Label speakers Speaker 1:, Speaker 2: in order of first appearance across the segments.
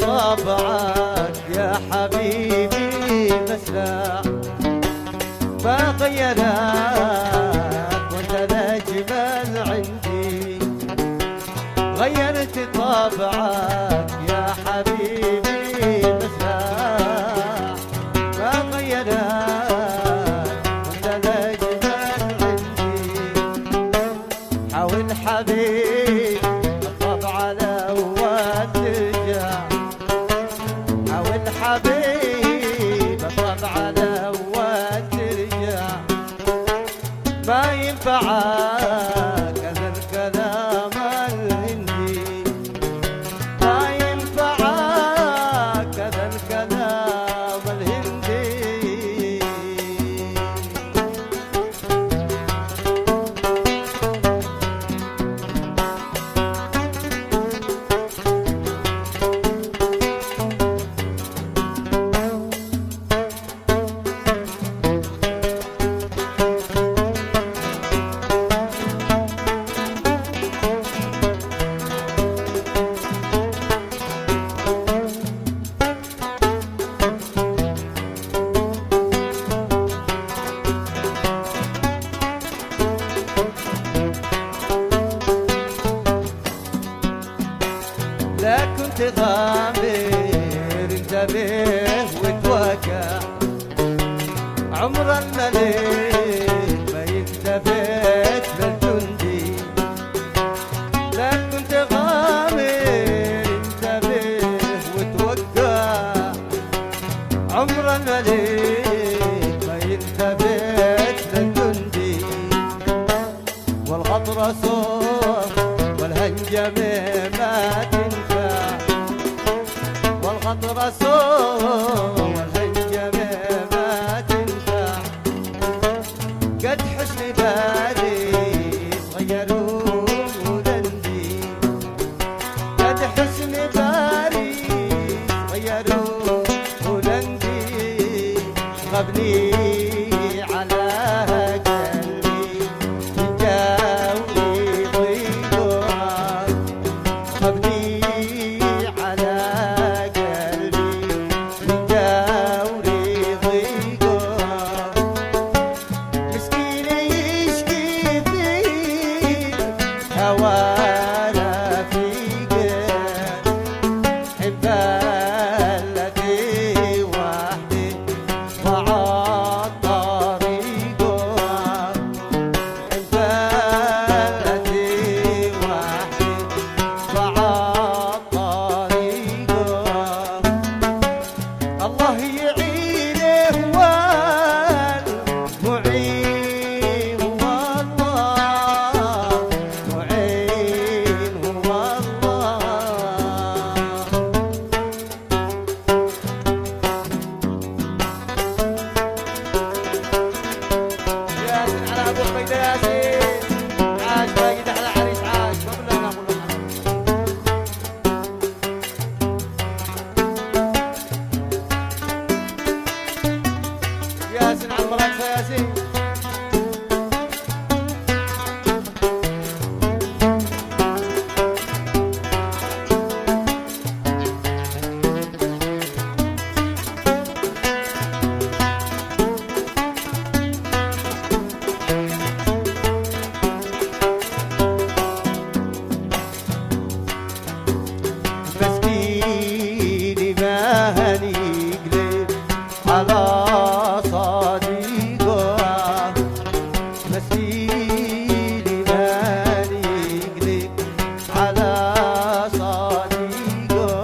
Speaker 1: طبعك يا حبيبي مسرع ما غيرك وانت الاجمل عندي. غيرت طبعك يا حبيبي مسرع ما غيرك وانت الاجمل عندي. حاول حبيبي الطبع الاول ترجع. حاول حبيب الطبع الاول ترجع. ما ينفعك هذا الكلام الهندي. ما ينفعك هذا الكلام الهندي. لا كنت غامر انتبه وتوقع. عمر الملك ما يلتفت للجندي. لا كنت غامر انتبه وتوقع. عمر الملك ما يلتفت للجندي. والغطر صوت والهنجمه ما تنفع. والغطر صوت والهنجمه ما تنفع. قد حسن باريس غيروا ولندي. قد حسن باريس غيروا ولندي. غبني على قلبي جاوني ضيقك. غبني على قلبي جاوني ضيقك. مسكين يشكي فيك هوانا فيك. حبالتي وحدي ضاعت طريقك. حبالتي وحدي ضاعت طريقك. الله يعينه والمعين هو الله. معين هو الله. ياسين على ابو عبيده ياسين. عاش باقي على عريس عاش. ما بالله نقول له ياسين على المراكز ياسين. مسكيني ما هنقلب على صديقه. مسكيني ما هنقلب على صديقه.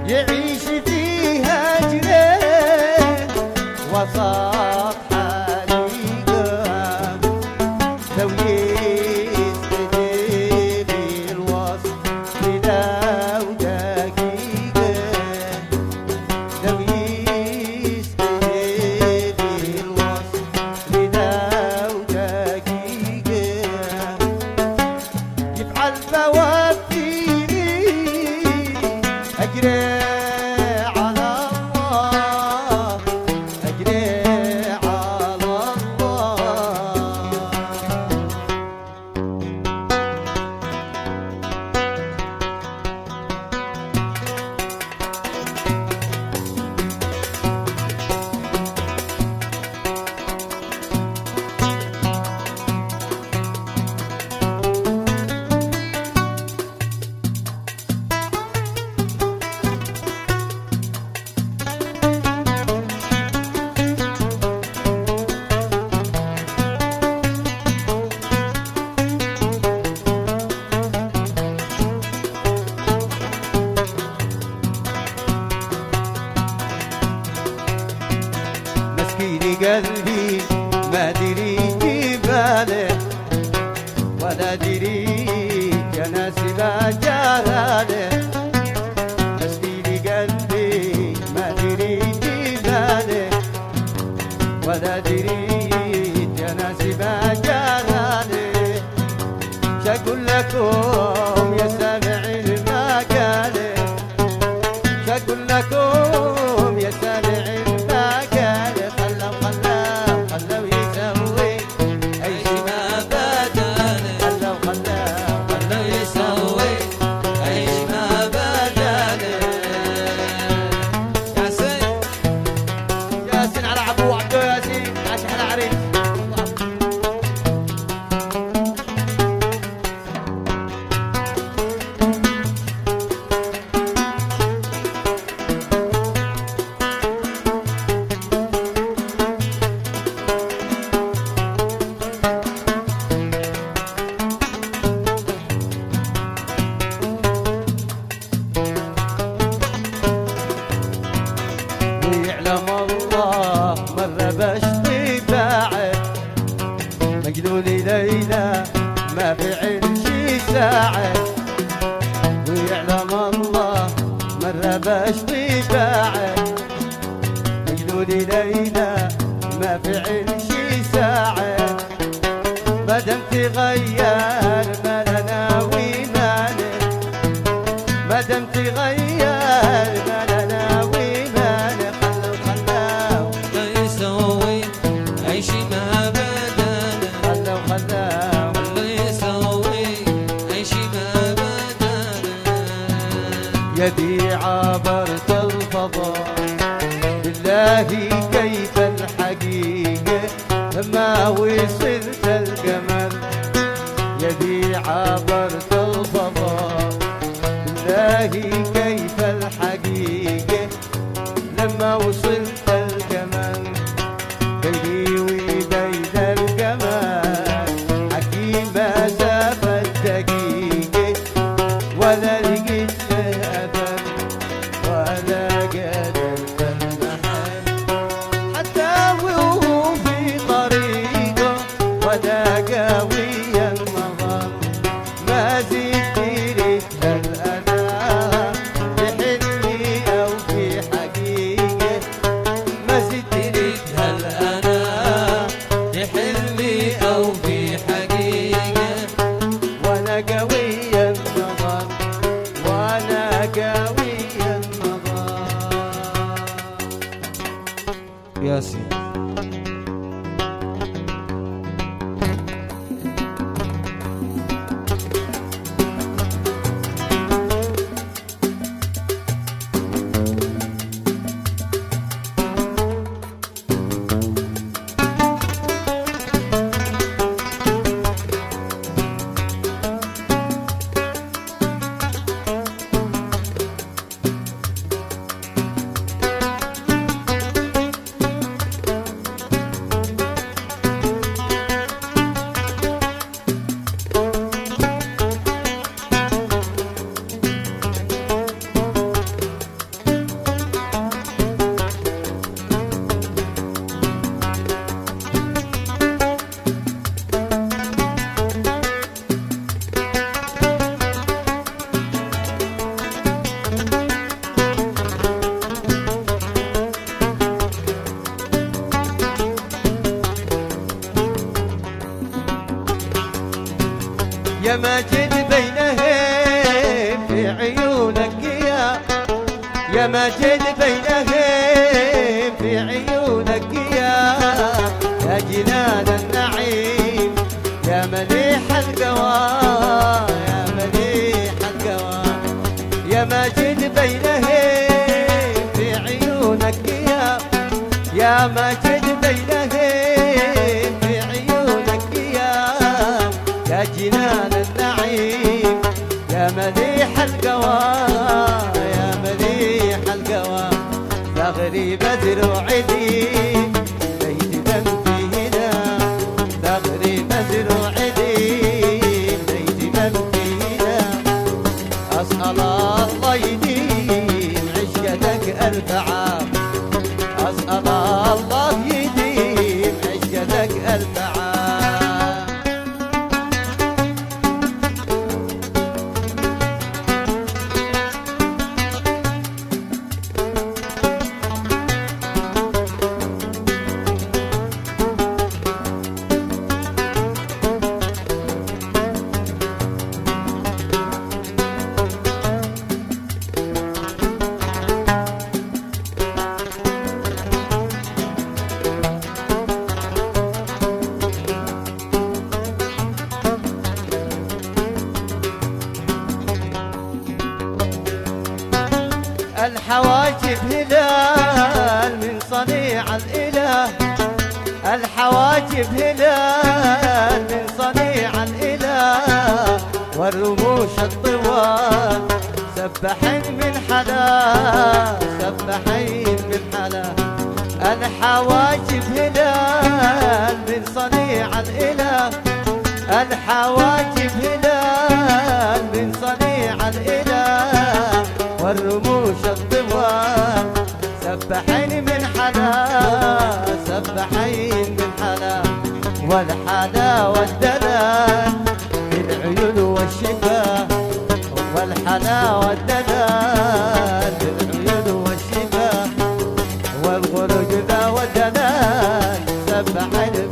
Speaker 1: يعيش فيها جنين وسط حريقه. لو يستجيب الوصف لو دقيقة. لو يستجيب الوصف لو دقيقة. يفعل بوابتي أجري على الله. أجري
Speaker 2: قلبي ما دريت باله ولا دريت يا ناس ما جاله مسكي قلبي ما دريت باله ولا دريت يا ناس ما جاله شقول لكم يا سامع المقاله شقول لكم يا سامع المقاله خلوا يسوي اي شي ما بداله خلوا يسوي اي شي ما بداله
Speaker 1: ياسين على عبو عبدو ياسين عاش على عريس
Speaker 2: ويعلم الله مرة بشتي بعد مجنون ليلى ما بعد شي ساعة ويعلم الله مرة بشتي بعد مجنون ليلى ما بعد شي ساعة مادام تغير ما لنا ومالك مادام تغير ما لنا ومالك خلوا
Speaker 3: لا يسوي أي شي ما بداله
Speaker 2: خلوا
Speaker 3: لا يسوي أي شي ما بداله
Speaker 2: يدي عبرت الفضاء بالله كيف الحقيقة لما وصلت القمر يدي عبرت الفضاء بالله كيف الحقيقة لما وصلت القمر بيني وبين القمر حكيم مسافة دقيقة ولا لقيت له أثر ولا قدرت المحل حتى وهو في طريقه ولا قوي النظر ما زلت ريت الأنا بحلمي أو في حقيقة ما زلت ريت
Speaker 3: الأنا لحلمي أو في حقيقة
Speaker 2: ولا قوي النظر ولا قوي النظر
Speaker 3: ياسين
Speaker 2: يا ماجد بينهم في عيونك يا ماجد بينهم في عيونك يا جنان النعيم يا مليح القوى يا مليح القوى يا ماجد بينهم في عيونك يا ماجد بينهم في عيونك يا جنان النعيم يا مليح القوى يا مليح القوى ثغري بدر وعدي ليت من فينا ثغري بدر وعدي ليت من فينا أسأل الله يديم عشقتك ألف عام أسأل الله يديم الحواجب هلال من صنيع الإله، والرموش الطوال سبحين من حلا، سبحين من حلا. الحواجب هلال من صنيع الإله، الحواجب هلال من صنيع الإله، والرموش الطوال سبحين من حلا، سبحين من حلا. والحلا والدلال بالعيون والشفاه، والحلا والدلال بالعيون والشفاه، والخروج ذا والدلال سبحين